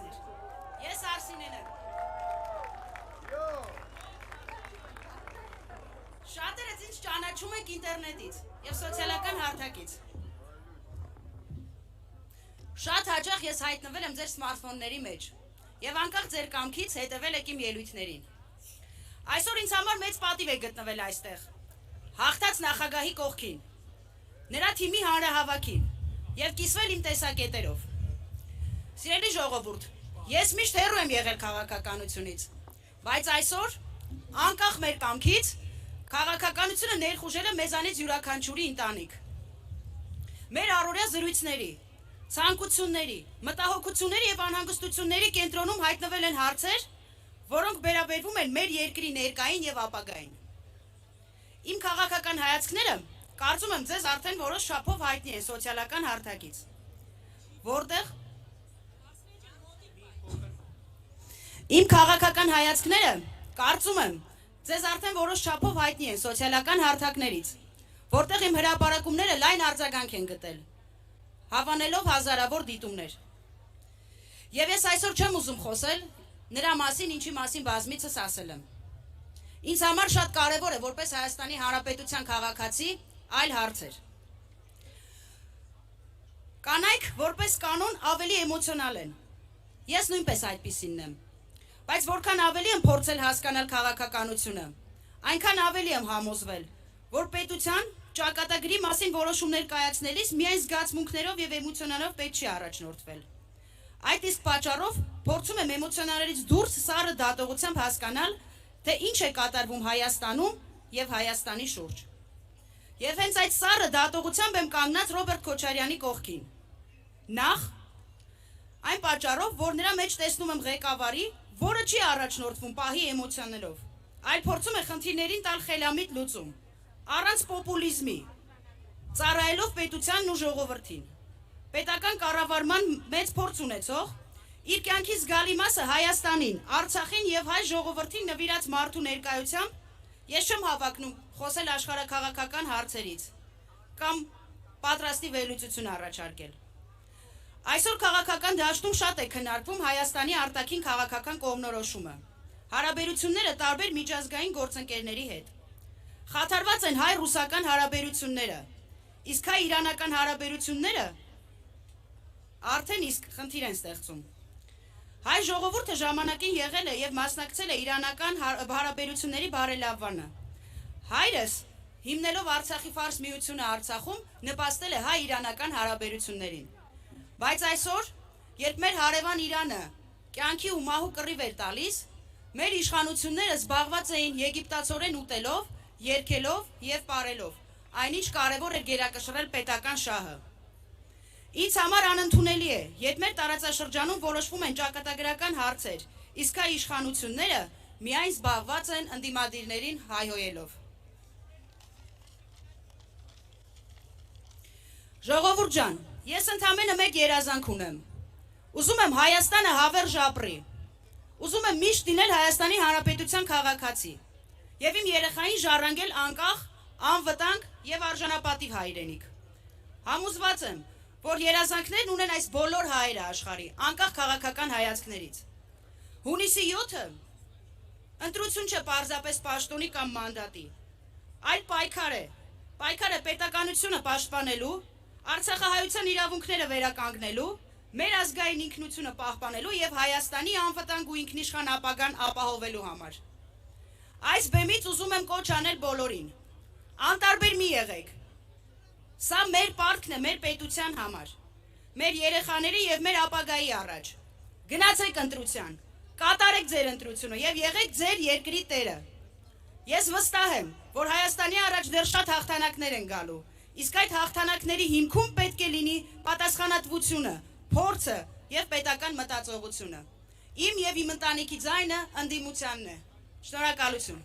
ներկայացնիր։ Ես Արսինեն եմ։ Շատերը ինձ ճանաչում եք ինտերնետից եւ սոցիալական հարթակից։ Շատ հաճախ ես հայտնվել եմ ձեր սմարթֆոնների մեջ եւ անկախ ձեր կամքից հետեւել եք իմ ելույթներին։ Այսօր ինձ համար մեծ պատիվ է գտնվել այստեղ։ Հաղթած նախագահի կողքին, նրա թիմի հանրահավաքին եւ կիսվել իմ տեսակետերով։ Սիրելի ժողովուրդ, ես միշտ հեռու եմ եղել քաղաքականությունից, բայց այսօր, անկախ մեր կամքից, քաղաքականությունը ներխուժել է մեզանից յուրաքանչյուրի ընտանիք։ Մեր առօրյա զրույցների, ցանկությունների, մտահոգությունների եւ անհանգստությունների կենտրոնում հայտնվել են հարցեր, որոնք վերաբերվում են մեր երկրի ներկային եւ ապագային։ Իմ քաղաքական հայացքները, կարծում եմ, ձեզ արդեն որոշ չափով հայտնի են սոցիալական հարթակից, որտեղ իմ քաղաքական հայացքները, կարծում եմ, ձեզ արդեն որոշ չափով հայտնի են սոցիալական հարթակներից, որտեղ իմ հրապարակումները լայն արձագանք են գտել, հավանելով հազարավոր դիտումներ։ Եվ ես այսօր չեմ ուզում խոսել նրա մասին, ինչի մասին բազմիցս ասել եմ։ Ինձ համար շատ կարևոր է որպես Հայաստանի Հանրապետության քաղաքացի այլ հարցեր։ Կանայք որպես կանոն ավելի էմոցիոնալ են։ Ես նույնպես այդպիսինն եմ։ Բայց որքան ավելի եմ փորձել հասկանալ քաղաքականությունը, այնքան ավելի եմ համոզվել, որ պետության ճակատագրի մասին որոշումներ կայացնելիս միայն զգացմունքներով եւ էմոցիոնալով պետք չի առաջնորդվել։ Այդ իսկ պատճառով փորձում եմ էմոցիոնալներից դուրս սառը դատողությամբ հասկանալ, թե ինչ է կատարվում Հայաստանում եւ Հայաստանի շուրջ։ Եվ հենց այդ սառը դատողությամբ եմ կանգնած Ռոբերտ Քոչարյանի կողքին։ Նախ այն պատճառով, որ նրա մեջ տեսնում եմ ղեկավարի, որը չի առաջնորդվում պահի էմոցիաներով, այլ փորձում է խնդիրներին տալ խելամիտ լուծում, առանց պոպուլիզմի, ծառայելով պետությանն ու ժողովրդին։ Պետական կառավարման մեծ փորձ ունեցող, իր կյանքի զգալի մասը Հայաստանին, Արցախին եւ հայ ժողովրդին նվիրած մարդու ներկայությամբ ես չեմ հավակնում խոսել աշխարհաքաղաքական հարցերից կամ պատրաստի վերլուծություն առաջարկել։ Այսօր քաղաքական դաշտում շատ է քննարկվում Հայաստանի արտաքին քաղաքական կողմնորոշումը, հարաբերությունները տարբեր միջազգային գործընկերների հետ։ Խաթարված են հայ-ռուսական հարաբերությունները, իսկ հայ-իրանական հարաբերությունները արդեն իսկ խնդիր են ստեղծում։ Հայ ժողովուրդը ժամանակին եղել է եւ մասնակցել է իրանական հարաբերությունների բարելավմանը։ Հայրս, հիմնելով Արցախի ֆարս միությունը Արցախում, նպաստել է հայ-իրանական հարաբերություններին։ Բայց այսօր, երբ մեր հարևան Իրանը կյանքի ու մահու կռիվ էր տալիս, մեր իշխանությունները զբաղված էին եգիպտացորեն ուտելով, երգելով եւ պարելով, այնինչ կարևոր էր գերակշռել պետական շահը։ Ինձ համար անընդունելի է, երբ մեր տարածաշրջանում որոշվում են ճակատագրական հարցեր, իսկ հայ իշխանությունները միայն զբաղված են ընդդիմադիրներին հայհոյելով։ Ժողովուրդ ջան, ես ընդամենը մեկ երազանք ունեմ։ Ուզում եմ Հայաստանը հավերժ ապրի։ Ուզում եմ միշտ լինել Հայաստանի Հանրապետության քաղաքացի եւ իմ երեխային ժառանգել անկախ, անվտանգ եւ արժանապատիվ հայրենիք։ Համոզված եմ, որ երազանքներն ունեն այս բոլոր հայերը աշխարհի, անկախ քաղաքական հայացքներից։ Հունիսի 7-ը ընտրություն չէ պարզապես պաշտոնի կամ մանդատի, այլ պայքար է։ Պայքար է պետականությունը պաշտպանելու, Արցախահայության իրավունքները վերականգնելու, մեր ազգային ինքնությունը պահպանելու եւ Հայաստանի անվտանգ ու ինքնիշխան ապագան ապահովելու համար։ Այս բեմից ուզում եմ կոչ անել բոլորին։ Անտարբեր մի եղեք։ Սա մեր պարտքն է մեր պետության համար, մեր երեխաների եւ մեր ապագայի առաջ։ Գնացեք ընտրության, կատարեք ձեր ընտրությունը եւ եղեք ձեր երկրի տերը։ Ես վստահ եմ, որ Հայաստանի առաջ դեռ շատ հաղթանակներ են գալու, իսկ այդ հաղթանակների հիմքում պետք է լինի պատասխանատվությունը, փորձը եւ պետական մտածողությունը։ Իմ եւ իմ ընտանիքի ձայնը ընդդիմությանն է։ Շնորհակալություն։